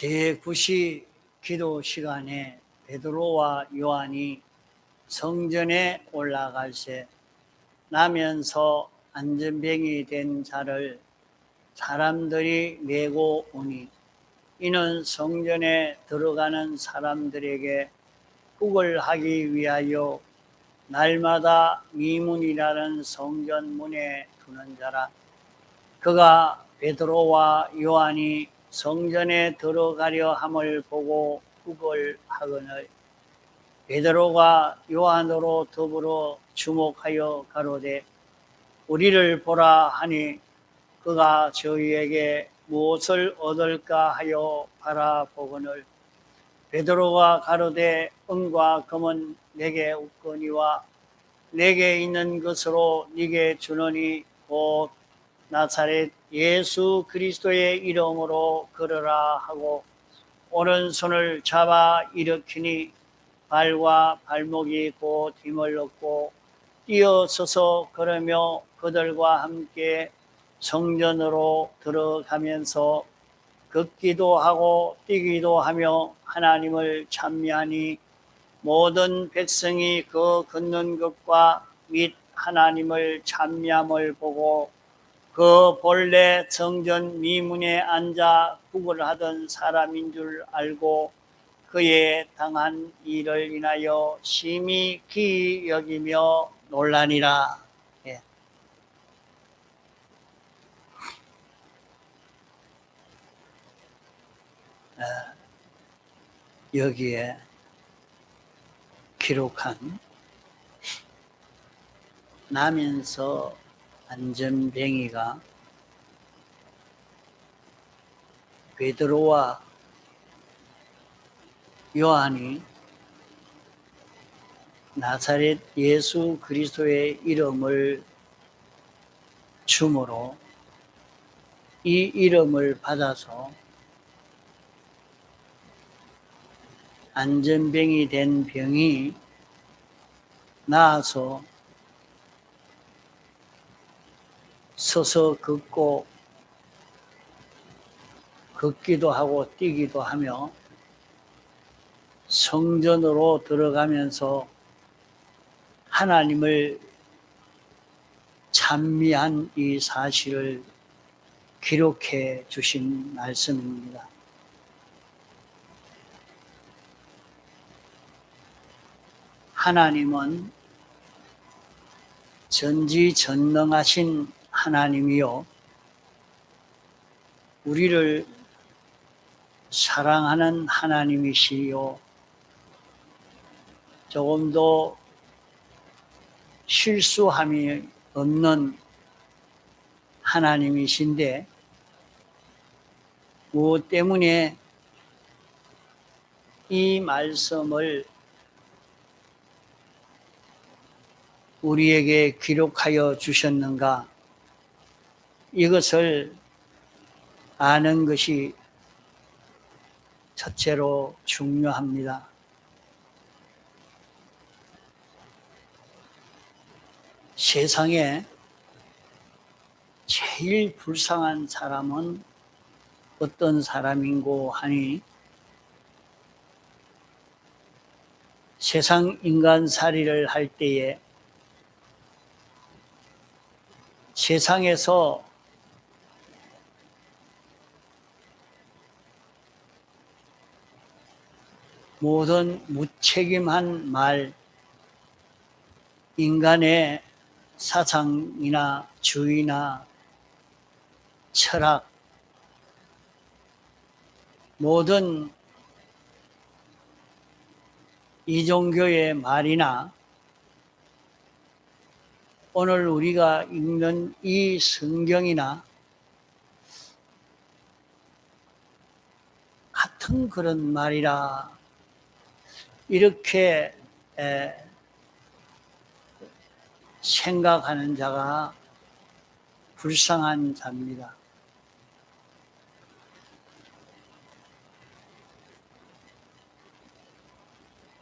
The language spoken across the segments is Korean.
제9시 기도 시간에 베드로와 요한이 성전에 올라갈새 나면서 안전병이 된 자를 사람들이 메고 오니 이는 성전에 들어가는 사람들에게 국을 하기 위하여 날마다 미문이라는 성전 문에 두는 자라. 그가 베드로와 요한이 성전에 들어가려 함을 보고 국을 하거늘 베드로가 요한으로 더불어 주목하여 가로되 우리를 보라 하니 그가 저희에게 무엇을 얻을까 하여 바라보거늘 베드로가 가로되 은과 금은 내게 없거니와 내게 있는 것으로 네게 주노니 곧 나사렛 예수 그리스도의 이름으로 걸으라 하고 오른손을 잡아 일으키니 발과 발목이 곧 힘을 얻고 뛰어서서 걸으며 그들과 함께 성전으로 들어가면서 걷기도 하고 뛰기도 하며 하나님을 찬미하니 모든 백성이 그 걷는 것과 및 하나님을 찬미함을 보고 그 본래 성전 미문에 앉아 국을 하던 사람인 줄 알고 그의 당한 일을 인하여 심히 기이 여기며 놀라니라. 예. 여기에 기록한 나면서 안전뱅이가 베드로와 요한이 나사렛 예수 그리스도의 이름을 주므로 이 이름을 받아서 안전병이 된 병이 나아서 서서 걷고 걷기도 하고 뛰기도 하며 성전으로 들어가면서 하나님을 찬미한 이 사실을 기록해 주신 말씀입니다. 하나님은 전지전능하신 하나님이요 우리를 사랑하는 하나님이시요 조금도 실수함이 없는 하나님이신데 무엇 때문에 이 말씀을 우리에게 기록하여 주셨는가? 이것을 아는 것이 첫째로 중요합니다. 세상에 제일 불쌍한 사람은 어떤 사람인고 하니 세상 인간살이를 할 때에 세상에서 모든 무책임한 말, 인간의 사상이나 주의나 철학, 모든 이종교의 말이나 오늘 우리가 읽는 이 성경이나 같은 그런 말이라 이렇게 생각하는 자가 불쌍한 자입니다.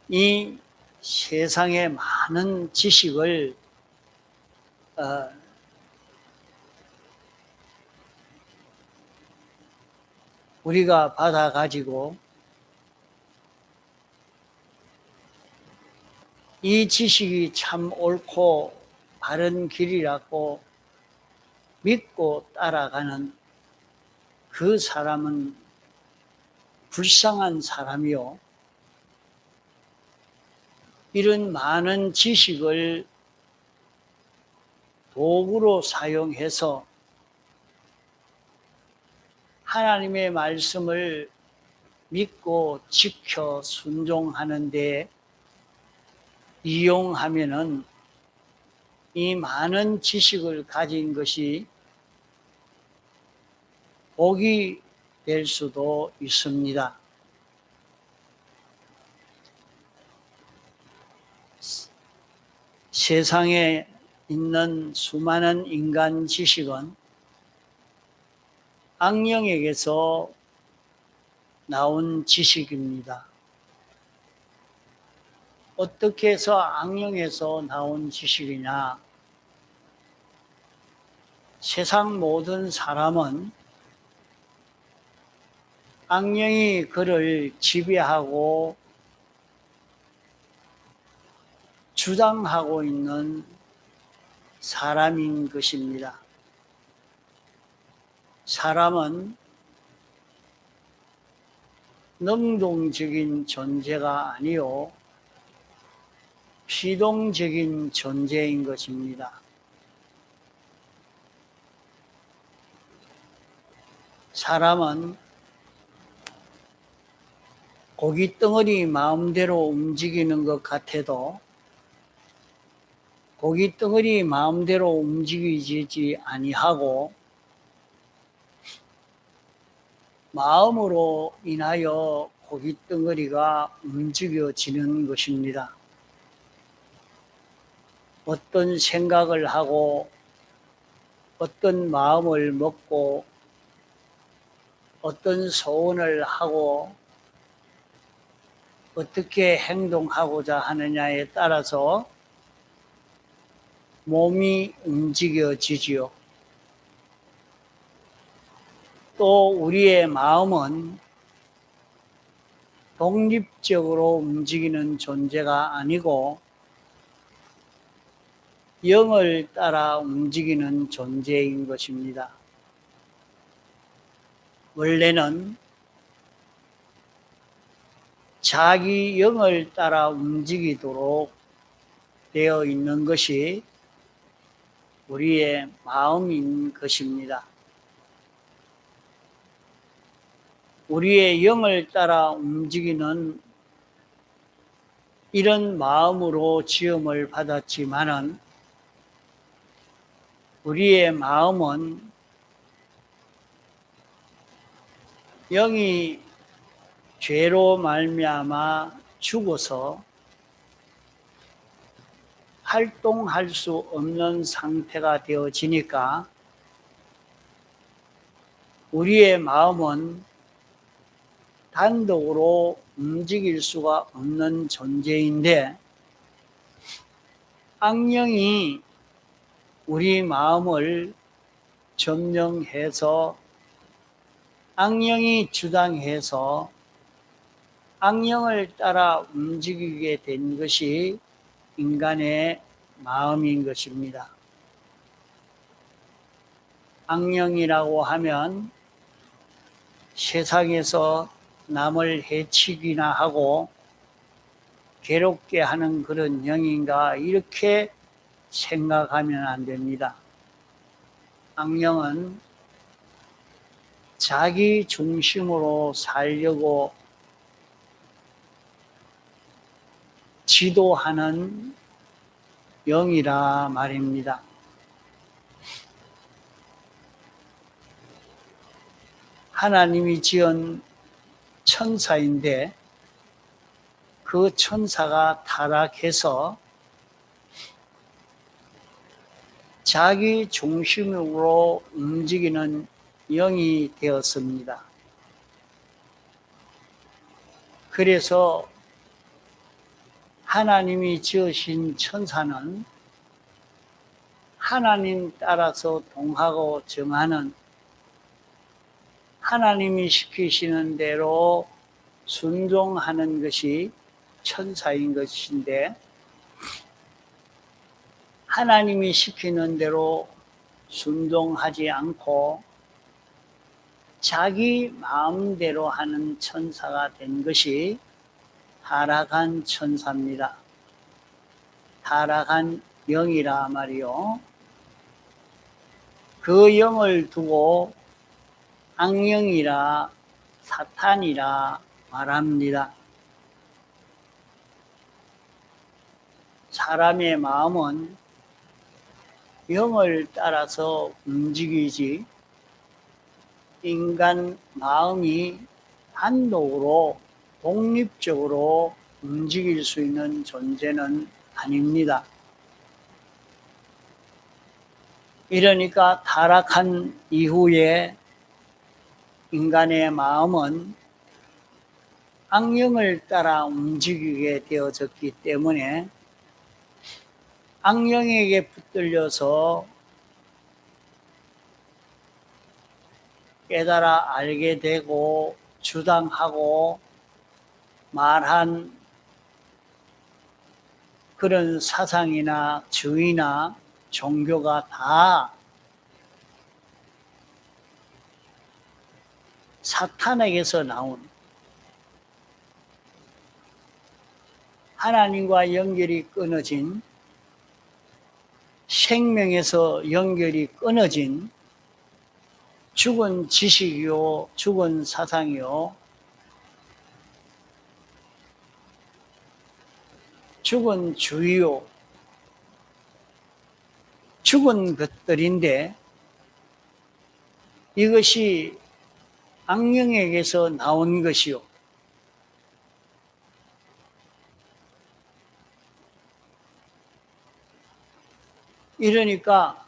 이 세상의 많은 지식을 우리가 받아가지고 이 지식이 참 옳고 바른 길이라고 믿고 따라가는 그 사람은 불쌍한 사람이요. 이런 많은 지식을 도구로 사용해서 하나님의 말씀을 믿고 지켜 순종하는 데 이용하면은 이 많은 지식을 가진 것이 복이 될 수도 있습니다. 세상에 있는 수많은 인간 지식은 악령에게서 나온 지식입니다. 어떻게 해서 악령에서 나온 지식이냐? 세상 모든 사람은 악령이 그를 지배하고 주장하고 있는 사람인 것입니다. 사람은 능동적인 존재가 아니요 피동적인 존재인 것입니다. 사람은 고깃덩어리 마음대로 움직이는 것 같아도 고깃덩어리 마음대로 움직이지 아니하고 마음으로 인하여 고깃덩어리가 움직여지는 것입니다. 어떤 생각을 하고 어떤 마음을 먹고 어떤 소원을 하고 어떻게 행동하고자 하느냐에 따라서 몸이 움직여지지요. 또 우리의 마음은 독립적으로 움직이는 존재가 아니고 영을 따라 움직이는 존재인 것입니다. 원래는 자기 영을 따라 움직이도록 되어 있는 것이 우리의 마음인 것입니다. 우리의 영을 따라 움직이는 이런 마음으로 지음을 받았지만은 우리의 마음은 영이 죄로 말미암아 죽어서 활동할 수 없는 상태가 되어지니까 우리의 마음은 단독으로 움직일 수가 없는 존재인데 악령이 우리 마음을 점령해서 악령이 주장해서 악령을 따라 움직이게 된 것이 인간의 마음인 것입니다. 악령이라고 하면 세상에서 남을 해치기나 하고 괴롭게 하는 그런 영인가 이렇게 생각하면 안 됩니다. 악령은 자기 중심으로 살려고 지도하는 영이라 말입니다. 하나님이 지은 천사인데 그 천사가 타락해서 자기 중심으로 움직이는 영이 되었습니다. 그래서 하나님이 지으신 천사는 하나님 따라서 동하고 정하는 하나님이 시키시는 대로 순종하는 것이 천사인 것인데, 하나님이 시키는 대로 순종하지 않고 자기 마음대로 하는 천사가 된 것이 타락한 천사입니다. 타락한 영이라 말이요. 그 영을 두고 악령이라 사탄이라 말합니다. 사람의 마음은 영을 따라서 움직이지, 인간 마음이 단독으로 독립적으로 움직일 수 있는 존재는 아닙니다. 이러니까 타락한 이후에 인간의 마음은 악령을 따라 움직이게 되어졌기 때문에 악령에게 붙들려서 깨달아 알게 되고 주장하고 말한 그런 사상이나 주의나 종교가 다 사탄에게서 나온, 하나님과 연결이 끊어진, 생명에서 연결이 끊어진 죽은 지식이요, 죽은 사상이요, 죽은 주의요, 죽은 것들인데, 이것이 악령에게서 나온 것이요. 이러니까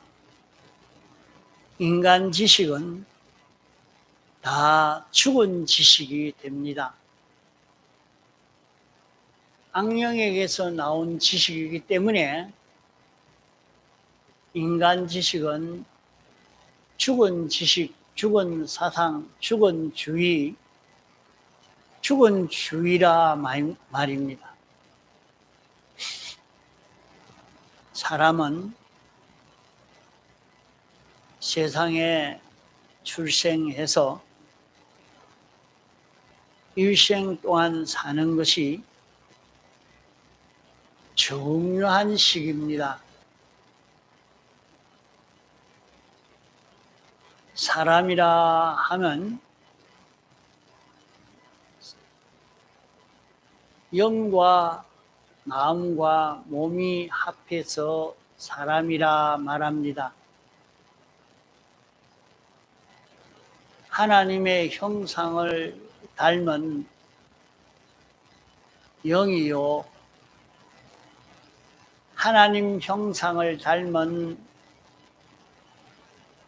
인간 지식은 다 죽은 지식이 됩니다. 악령에게서 나온 지식이기 때문에 인간 지식은 죽은 지식, 죽은 사상, 죽은 주의, 죽은 주의라 말입니다. 사람은 세상에 출생해서 일생 동안 사는 것이 중요한 시기입니다. 사람이라 하면 영과 마음과 몸이 합해서 사람이라 말합니다. 하나님의 형상을 닮은 영이요, 하나님 형상을 닮은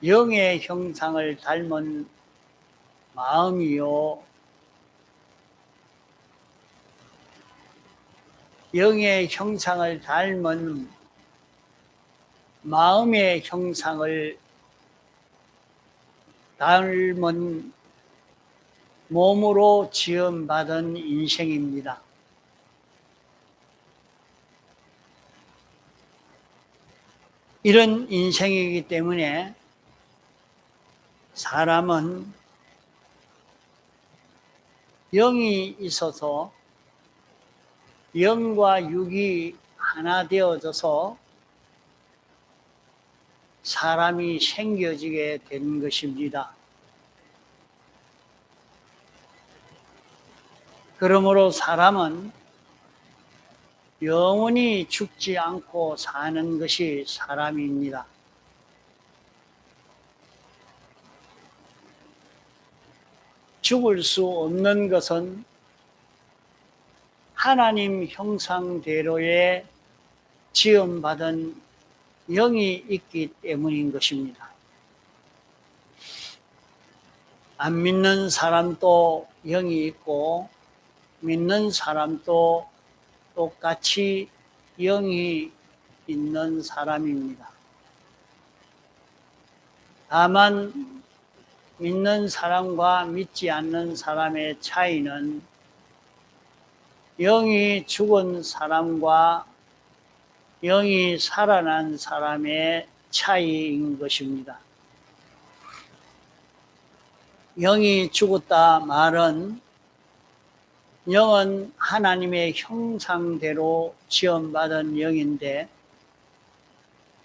영의 형상을 닮은 마음이요, 영의 형상을 닮은 마음의 형상을 닮은 몸으로 지음받은 인생입니다. 이런 인생이기 때문에 사람은 영이 있어서 영과 육이 하나 되어져서 사람이 생겨지게 된 것입니다. 그러므로 사람은 영원히 죽지 않고 사는 것이 사람입니다. 죽을 수 없는 것은 하나님 형상대로의 지음받은 영이 있기 때문인 것입니다. 안 믿는 사람도 영이 있고 믿는 사람도 똑같이 영이 있는 사람입니다. 다만 믿는 사람과 믿지 않는 사람의 차이는 영이 죽은 사람과 영이 살아난 사람의 차이인 것입니다. 영이 죽었다 말은 영은 하나님의 형상대로 지음받은 영인데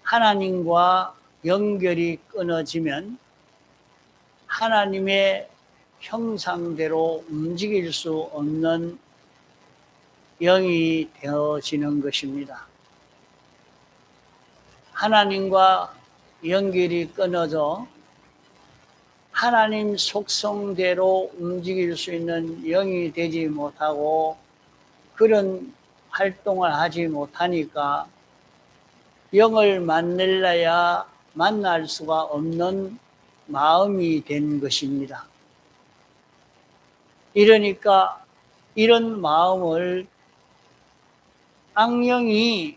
하나님과 연결이 끊어지면 하나님의 형상대로 움직일 수 없는 영이 되어지는 것입니다. 하나님과 연결이 끊어져 하나님 속성대로 움직일 수 있는 영이 되지 못하고 그런 활동을 하지 못하니까 영을 만날래야 만날 수가 없는 마음이 된 것입니다. 이러니까 이런 마음을 악령이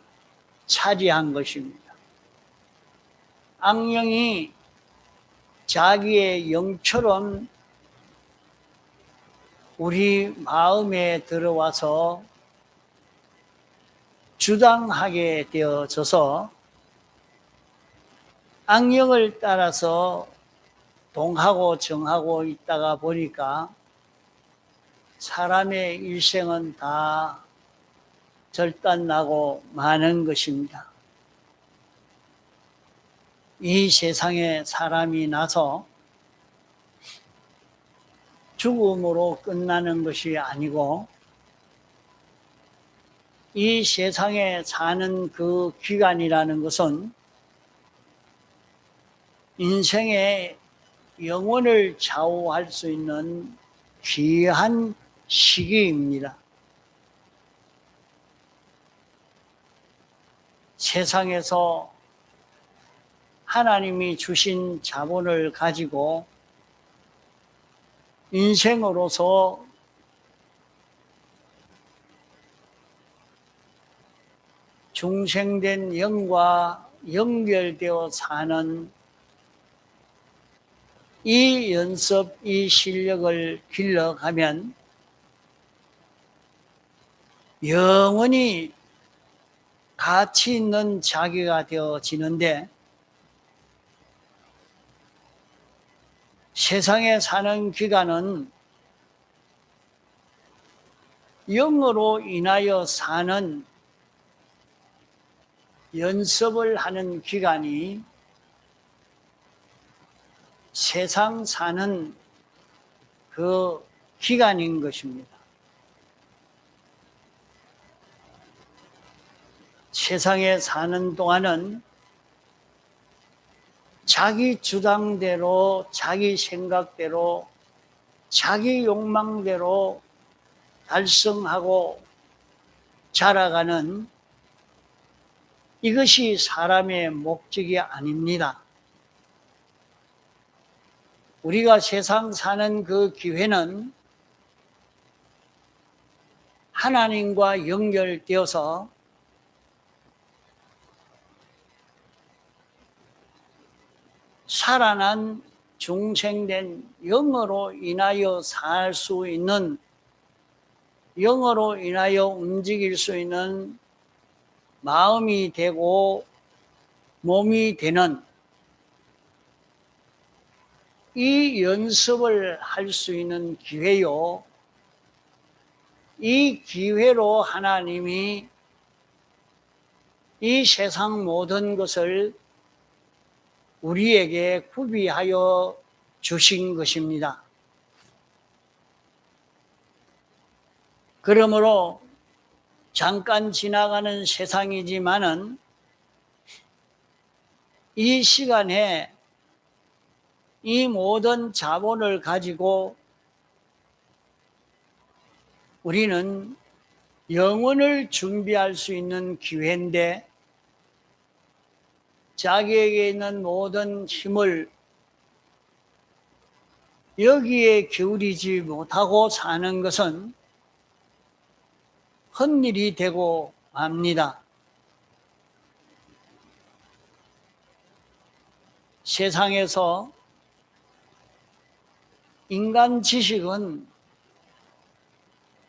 차지한 것입니다. 악령이 자기의 영처럼 우리 마음에 들어와서 주당하게 되어져서 악령을 따라서 동하고 정하고 있다가 보니까 사람의 일생은 다 절단나고 마는 것입니다. 이 세상에 사람이 나서 죽음으로 끝나는 것이 아니고 이 세상에 사는 그 기간이라는 것은 인생의 영혼을 좌우할 수 있는 귀한 시기입니다. 세상에서 하나님이 주신 자본을 가지고 인생으로서 중생된 영과 연결되어 사는 이 연습, 이 실력을 길러가면 영원히 가치 있는 자기가 되어지는데 세상에 사는 기간은 영으로 인하여 사는 연습을 하는 기간이 세상 사는 그 기간인 것입니다. 세상에 사는 동안은 자기 주장대로, 자기 생각대로, 자기 욕망대로 달성하고 자라가는 이것이 사람의 목적이 아닙니다. 우리가 세상 사는 그 기회는 하나님과 연결되어서 살아난 중생된 영으로 인하여 살 수 있는, 영으로 인하여 움직일 수 있는 마음이 되고 몸이 되는 이 연습을 할 수 있는 기회요. 이 기회로 하나님이 이 세상 모든 것을 우리에게 구비하여 주신 것입니다. 그러므로 잠깐 지나가는 세상이지만은 이 시간에 이 모든 자본을 가지고 우리는 영혼을 준비할 수 있는 기회인데 자기에게 있는 모든 힘을 여기에 기울이지 못하고 사는 것은 헛일이 되고 맙니다. 세상에서 인간 지식은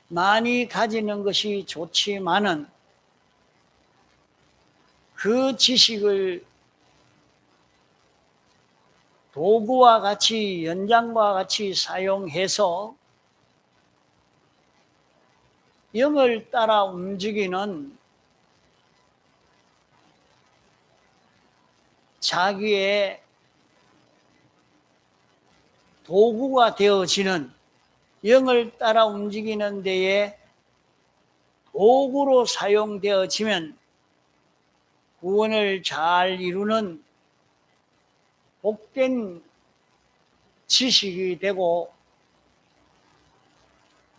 많이 가지는 것이 좋지만은 그 지식을 도구와 같이 연장과 같이 사용해서 영을 따라 움직이는 자기의 도구가 되어지는, 영을 따라 움직이는 데에 도구로 사용되어지면 구원을 잘 이루는 복된 지식이 되고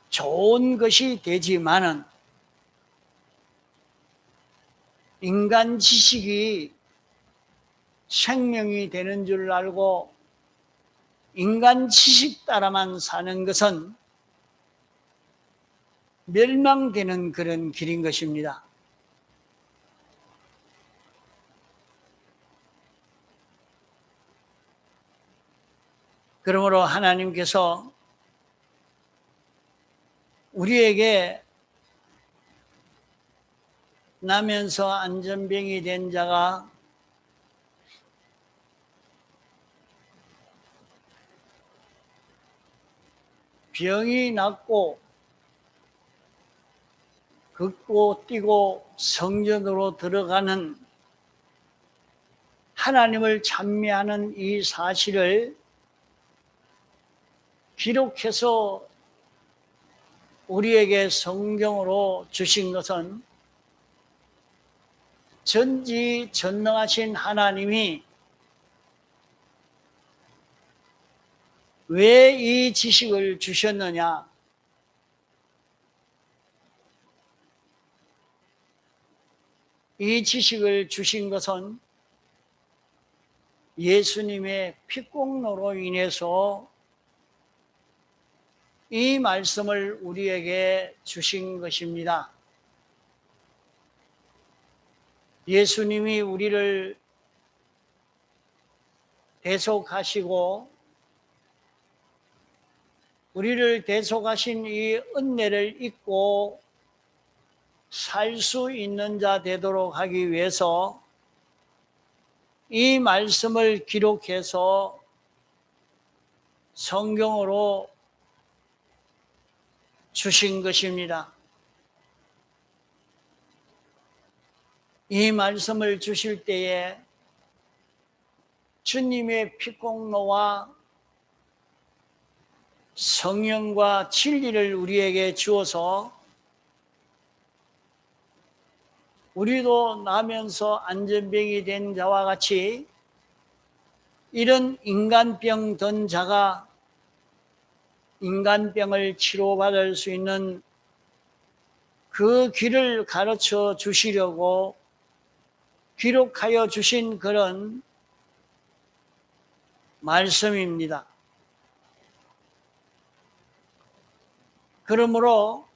좋은 것이 되지만은, 인간 지식이 생명이 되는 줄 알고 인간 지식 따라만 사는 것은 멸망되는 그런 길인 것입니다. 그러므로 하나님께서 우리에게 나면서 안전병이 된 자가 병이 낫고 걷고 뛰고 성전으로 들어가는 하나님을 찬미하는 이 사실을 기록해서 우리에게 성경으로 주신 것은 전지전능하신 하나님이 왜 이 지식을 주셨느냐? 이 지식을 주신 것은 예수님의 피공로로 인해서 이 말씀을 우리에게 주신 것입니다. 예수님이 우리를 대속하시고 우리를 대속하신 이 은혜를 잊고 살 수 있는 자 되도록 하기 위해서 이 말씀을 기록해서 성경으로 주신 것입니다. 이 말씀을 주실 때에 주님의 피공로와 성령과 진리를 우리에게 주어서 우리도 나면서 안전병이 된 자와 같이 이런 인간병 든 자가 인간병을 치료받을 수 있는 그 길을 가르쳐 주시려고 기록하여 주신 그런 말씀입니다. 그러므로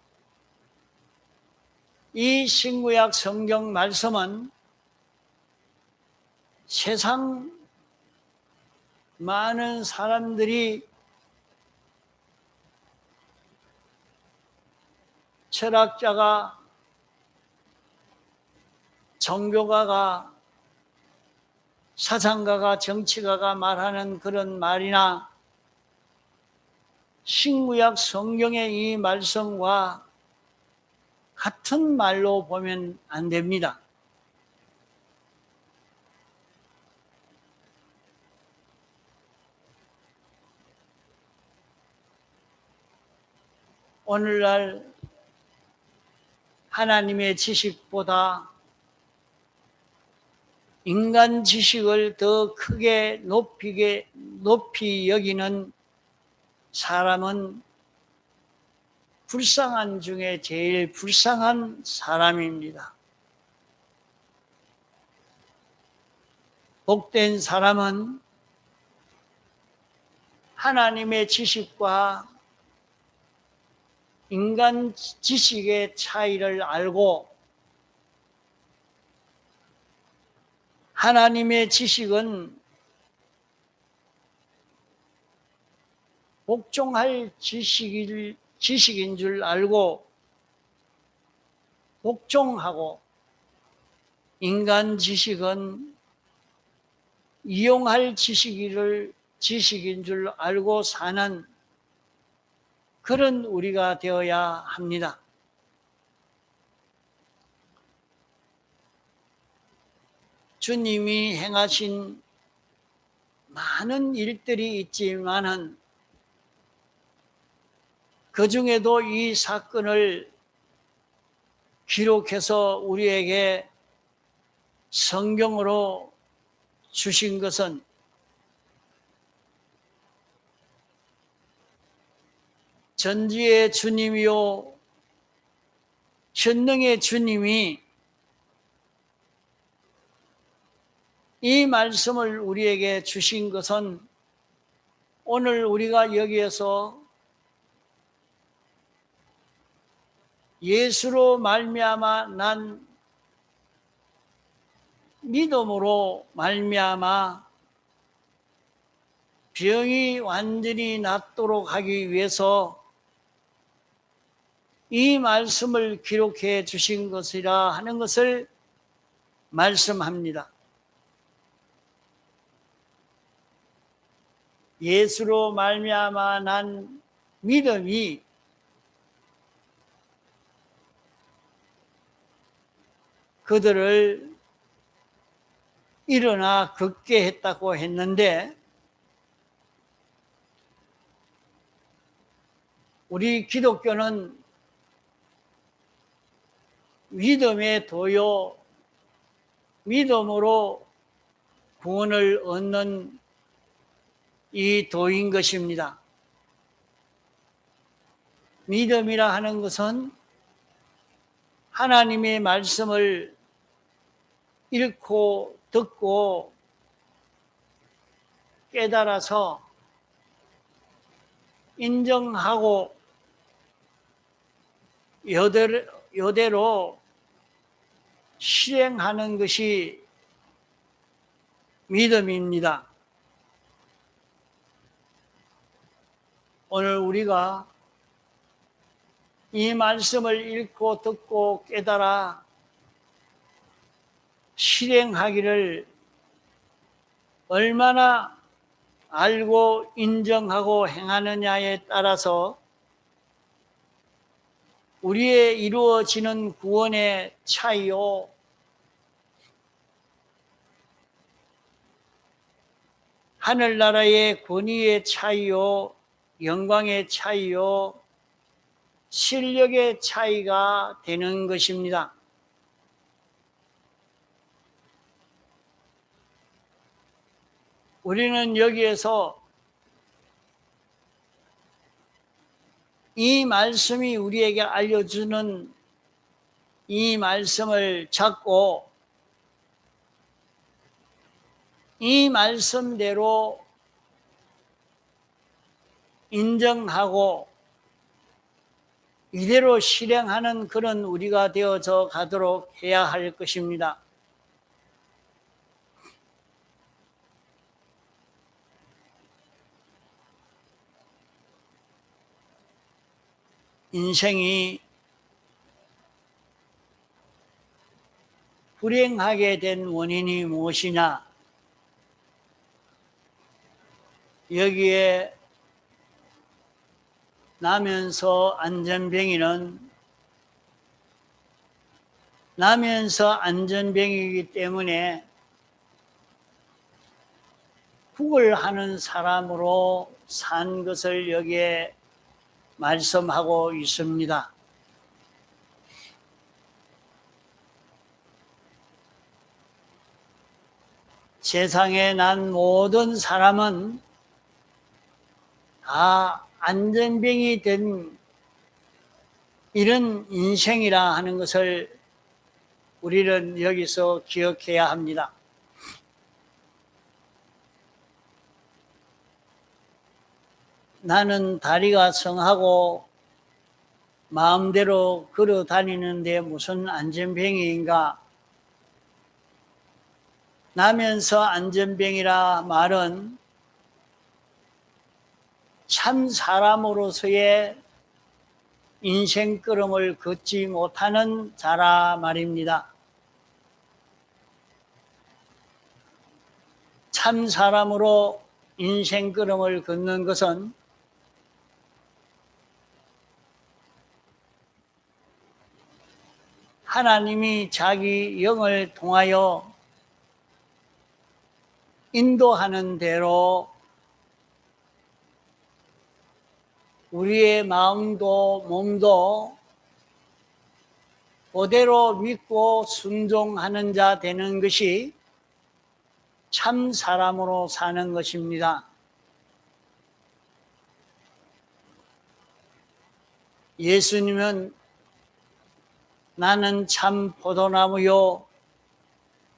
이 신구약 성경 말씀은 세상 많은 사람들이 철학자가, 종교가가, 사상가가, 정치가가 말하는 그런 말이나 신구약 성경의 이 말씀과 같은 말로 보면 안 됩니다. 오늘날 하나님의 지식보다 인간 지식을 더 크게 높이 여기는 사람은 불쌍한 중에 제일 불쌍한 사람입니다. 복된 사람은 하나님의 지식과 인간 지식의 차이를 알고 하나님의 지식은 복종할 지식인 줄 알고 복종하고, 인간 지식은 이용할 지식인 줄 알고 사는 그런 우리가 되어야 합니다. 주님이 행하신 많은 일들이 있지만은 그 중에도 이 사건을 기록해서 우리에게 성경으로 주신 것은 전지의 주님이요 전능의 주님이 이 말씀을 우리에게 주신 것은 오늘 우리가 여기에서 예수로 말미암아 난 믿음으로 말미암아 병이 완전히 낫도록 하기 위해서 이 말씀을 기록해 주신 것이라 하는 것을 말씀합니다. 예수로 말미암아 난 믿음이 그들을 일어나 걷게 했다고 했는데, 우리 기독교는 믿음의 도요, 믿음으로 구원을 얻는 이 도인 것입니다. 믿음이라 하는 것은 하나님의 말씀을 읽고 듣고 깨달아서 인정하고 이대로 실행하는 것이 믿음입니다. 오늘 우리가 이 말씀을 읽고 듣고 깨달아 실행하기를 얼마나 알고 인정하고 행하느냐에 따라서 우리의 이루어지는 구원의 차이요, 하늘나라의 권위의 차이요, 영광의 차이요, 실력의 차이가 되는 것입니다. 우리는 여기에서 이 말씀이 우리에게 알려주는 이 말씀을 잡고 이 말씀대로 인정하고 이대로 실행하는 그런 우리가 되어져 가도록 해야 할 것입니다. 인생이 불행하게 된 원인이 무엇이냐? 여기에 나면서 안전병이기 때문에 국을 하는 사람으로 산 것을 여기에 말씀하고 있습니다. 세상에 난 모든 사람은 다 안전병이 된 이런 인생이라 하는 것을 우리는 여기서 기억해야 합니다. 나는 다리가 성하고 마음대로 걸어 다니는데 무슨 안전병인가? 나면서 안전병이라 말은 참 사람으로서의 인생 걸음을 걷지 못하는 자라 말입니다. 참 사람으로 인생 걸음을 걷는 것은 하나님이 자기 영을 통하여 인도하는 대로 우리의 마음도 몸도 그대로 믿고 순종하는 자 되는 것이 참 사람으로 사는 것입니다. 예수님은 나는 참 포도나무요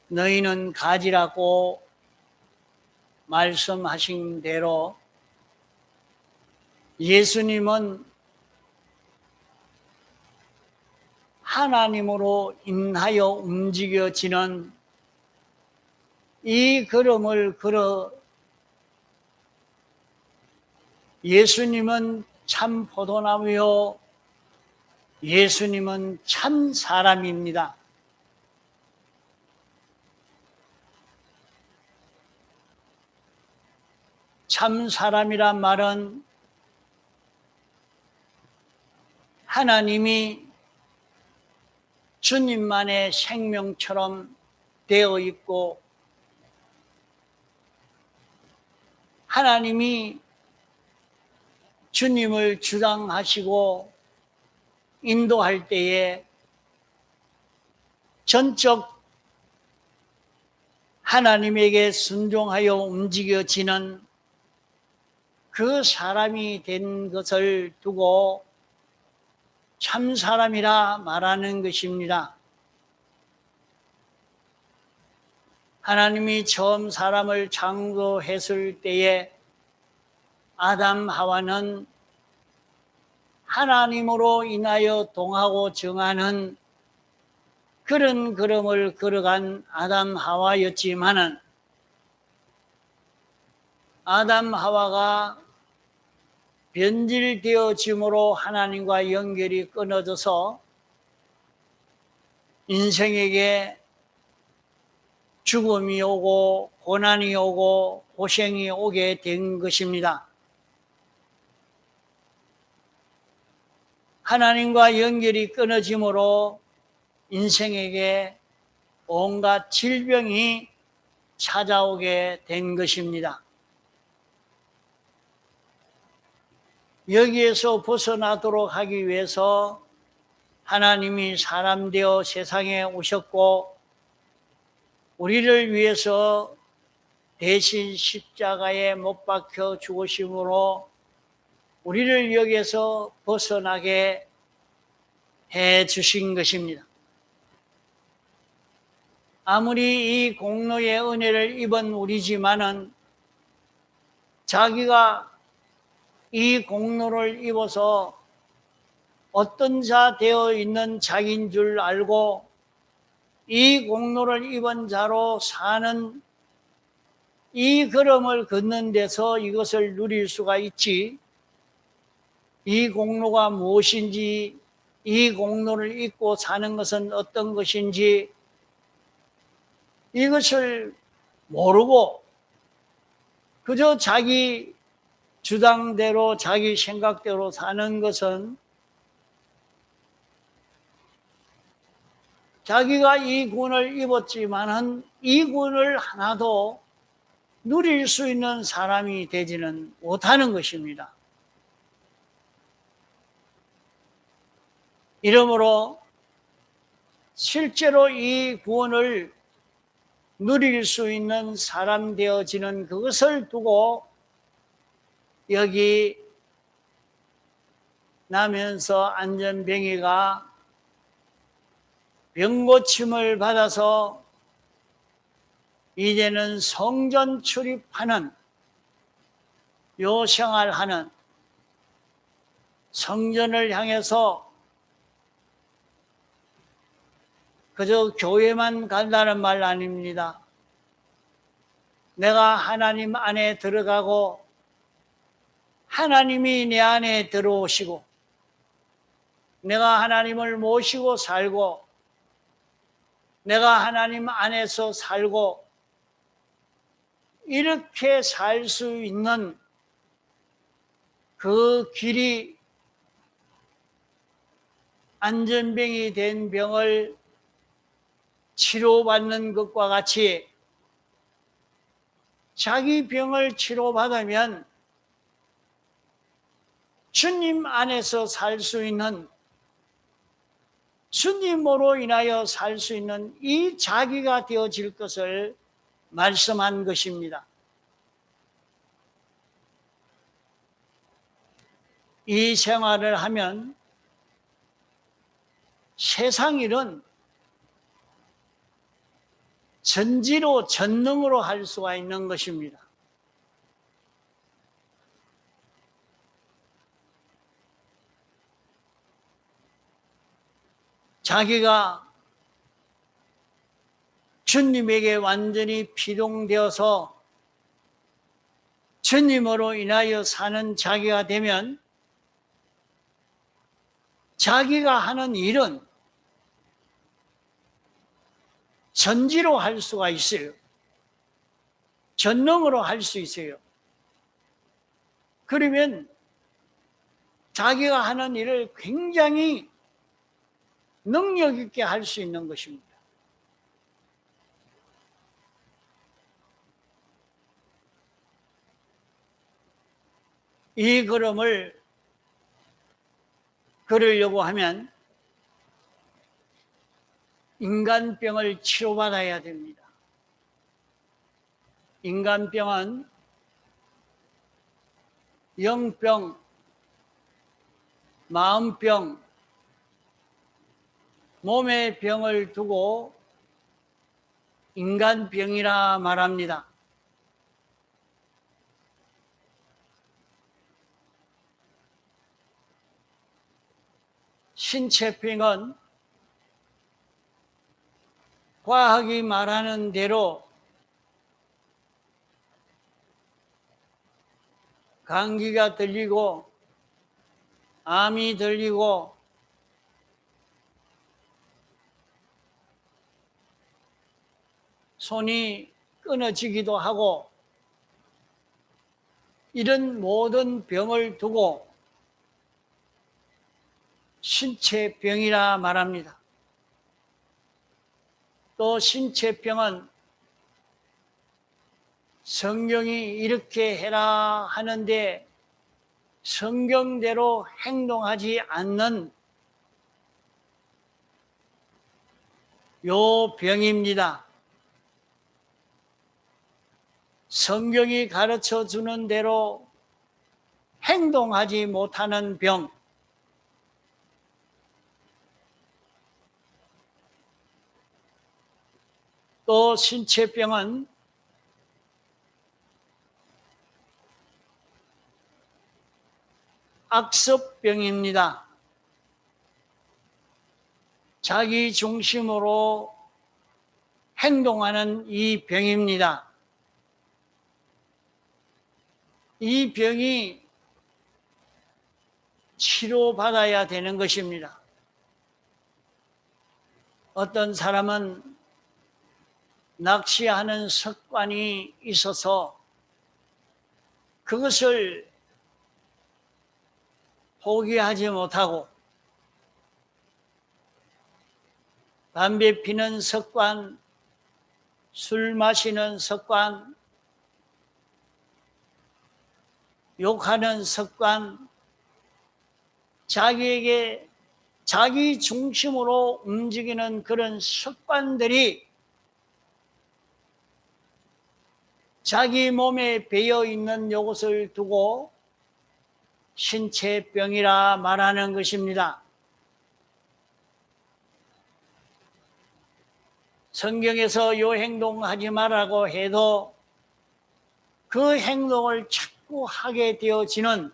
너희는 가지라고 말씀하신 대로 예수님은 하나님으로 인하여 움직여지는 이 걸음을 걸어 예수님은 참 포도나무요 예수님은 참 사람입니다. 참 사람이란 말은 하나님이 주님만의 생명처럼 되어 있고 하나님이 주님을 주장하시고 인도할 때에 전적 하나님에게 순종하여 움직여지는 그 사람이 된 것을 두고 참 사람이라 말하는 것입니다. 하나님이 처음 사람을 창조했을 때에 아담 하와는 하나님으로 인하여 동하고 정하는 그런 걸음을 걸어간 아담 하와였지만은 아담 하와가 변질되어짐으로 하나님과 연결이 끊어져서 인생에게 죽음이 오고 고난이 오고 고생이 오게 된 것입니다. 하나님과 연결이 끊어짐으로 인생에게 온갖 질병이 찾아오게 된 것입니다. 여기에서 벗어나도록 하기 위해서 하나님이 사람 되어 세상에 오셨고 우리를 위해서 대신 십자가에 못 박혀 죽으심으로 우리를 여기에서 벗어나게 해 주신 것입니다. 아무리 이 공로의 은혜를 입은 우리지만은 자기가 이 공로를 입어서 어떤 자 되어 있는 자기인 줄 알고 이 공로를 입은 자로 사는 이 걸음을 걷는 데서 이것을 누릴 수가 있지, 이 공로가 무엇인지, 이 공로를 입고 사는 것은 어떤 것인지 이것을 모르고 그저 자기 주장대로 자기 생각대로 사는 것은 자기가 이 구원을 입었지만은 이 구원을 하나도 누릴 수 있는 사람이 되지는 못하는 것입니다. 이러므로 실제로 이 구원을 누릴 수 있는 사람 되어지는 그것을 두고 여기 나면서 안전병이가 병고침을 받아서 이제는 성전 출입하는 요 생활하는 성전을 향해서 그저 교회만 간다는 말 아닙니다. 내가 하나님 안에 들어가고 하나님이 내 안에 들어오시고 내가 하나님을 모시고 살고 내가 하나님 안에서 살고 이렇게 살 수 있는 그 길이 안전병이 된 병을 치료받는 것과 같이 자기 병을 치료받으면 주님 안에서 살 수 있는, 주님으로 인하여 살 수 있는 이 자기가 되어질 것을 말씀한 것입니다. 이 생활을 하면 세상 일은 전지로 전능으로 할 수가 있는 것입니다. 자기가 주님에게 완전히 피동되어서 주님으로 인하여 사는 자기가 되면 자기가 하는 일은 전지로 할 수가 있어요. 전능으로 할 수 있어요. 그러면 자기가 하는 일을 굉장히 능력 있게 할 수 있는 것입니다. 이 걸음을 걸으려고 하면 인간병을 치료받아야 됩니다. 인간병은 영병, 마음병, 몸의 병을 두고 인간병이라 말합니다. 신체병은 과학이 말하는 대로 감기가 들리고 암이 들리고 손이 끊어지기도 하고 이런 모든 병을 두고 신체병이라 말합니다. 또 신체병은 성경이 이렇게 해라 하는데 성경대로 행동하지 않는 요 병입니다. 성경이 가르쳐 주는 대로 행동하지 못하는 병. 또 신체병은 악습병입니다. 자기 중심으로 행동하는 이 병입니다. 이 병이 치료받아야 되는 것입니다. 어떤 사람은 낚시하는 습관이 있어서 그것을 포기하지 못하고 담배 피는 습관, 술 마시는 습관, 욕하는 습관, 자기에게 자기 중심으로 움직이는 그런 습관들이 자기 몸에 배어 있는 요것을 두고 신체병이라 말하는 것입니다. 성경에서 요 행동하지 말라고 해도 그 행동을 자꾸 하게 되어지는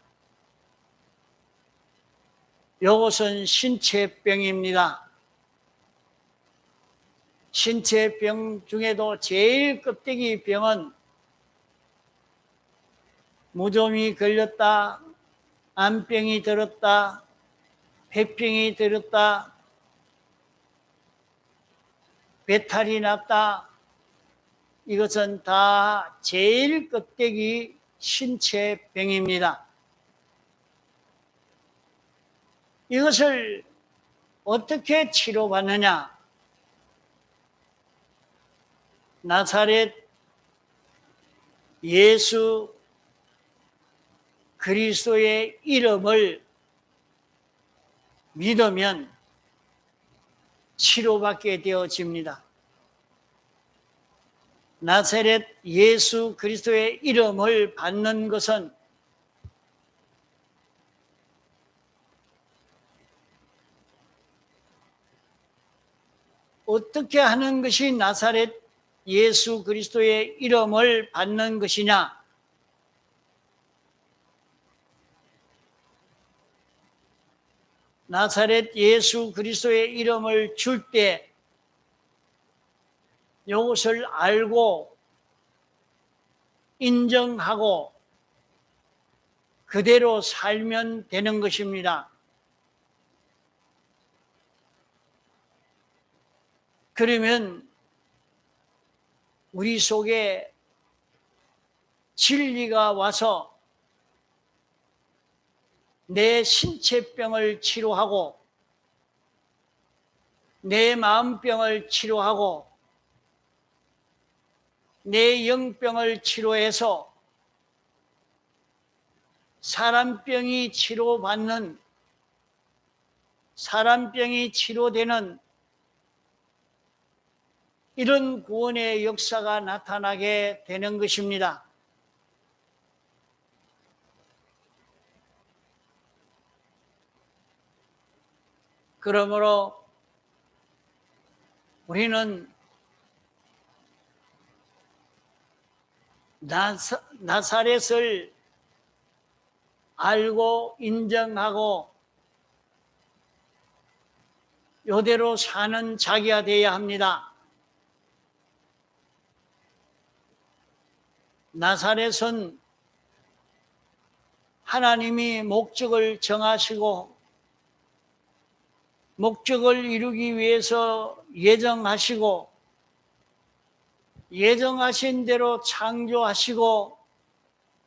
요것은 신체병입니다. 신체병 중에도 제일 껍데기 병은 무좀이 걸렸다, 암병이 들었다, 폐병이 들었다, 배탈이 났다. 이것은 다 제일 껍데기 신체병입니다. 이것을 어떻게 치료받느냐? 나사렛 예수 그리스도의 이름을 믿으면 치료받게 되어집니다. 나사렛 예수 그리스도의 이름을 받는 것은 어떻게 하는 것이 나사렛 예수 그리스도의 이름을 받는 것이냐? 나사렛 예수 그리스도의 이름을 줄 때 이것을 알고 인정하고 그대로 살면 되는 것입니다. 그러면 우리 속에 진리가 와서 내 신체병을 치료하고 내 마음병을 치료하고 내 영병을 치료해서 사람병이 치료받는, 사람병이 치료되는 이런 구원의 역사가 나타나게 되는 것입니다. 그러므로 우리는 나사렛을 알고 인정하고 이대로 사는 자기가 되어야 합니다. 나사렛은 하나님이 목적을 정하시고 목적을 이루기 위해서 예정하시고 예정하신 대로 창조하시고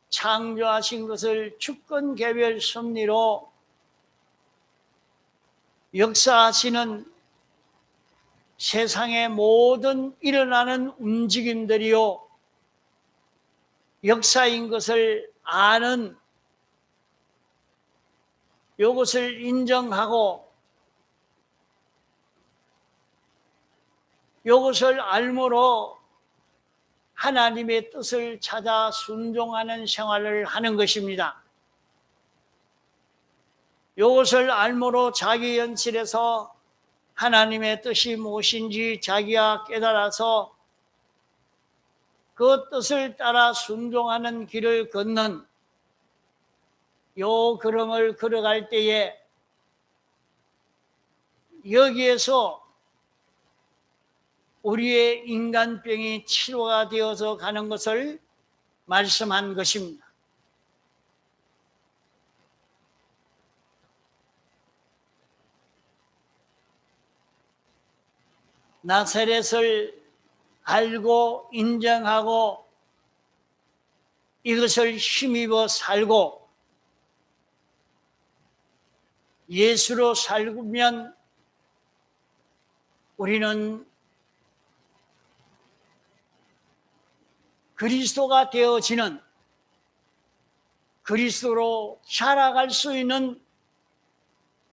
창조하신 것을 주권 개별 섭리로 역사하시는 세상의 모든 일어나는 움직임들이요 역사인 것을 아는 이것을 인정하고 이것을 알므로 하나님의 뜻을 찾아 순종하는 생활을 하는 것입니다. 이것을 알므로 자기 현실에서 하나님의 뜻이 무엇인지 자기가 깨달아서 그 뜻을 따라 순종하는 길을 걷는 요 걸음을 걸어갈 때에 여기에서 우리의 인간병이 치료가 되어서 가는 것을 말씀한 것입니다. 나사렛을 알고 인정하고 이것을 힘입어 살고 예수로 살면 우리는 그리스도가 되어지는 그리스도로 살아갈 수 있는